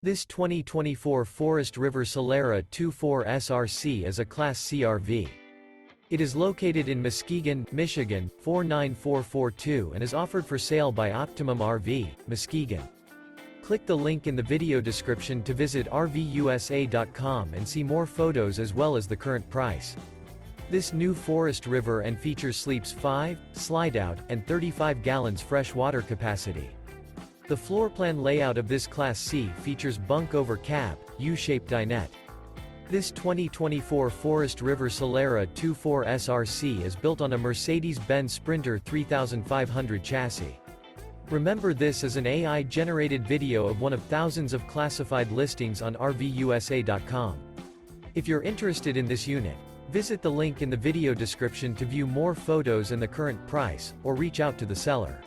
This 2024 Forest River Solera 24 SRC is a Class C RV. It is located in Muskegon, Michigan, 49442 and is offered for sale by Optimum RV, Muskegon. Click the link in the video description to visit RVUSA.com and see more photos as well as the current price. This new Forest River and features sleeps 5, Slideout, and 35 gallons fresh water capacity. The floorplan layout of this Class C features Bunk Over Cab, U-shaped dinette. This 2024 Forest River Solera 24 SRC is built on a Mercedes-Benz Sprinter 3500 chassis. Remember, this is an AI-generated video of one of thousands of classified listings on RVUSA.com. If you're interested in this unit, visit the link in the video description to view more photos and the current price, or reach out to the seller.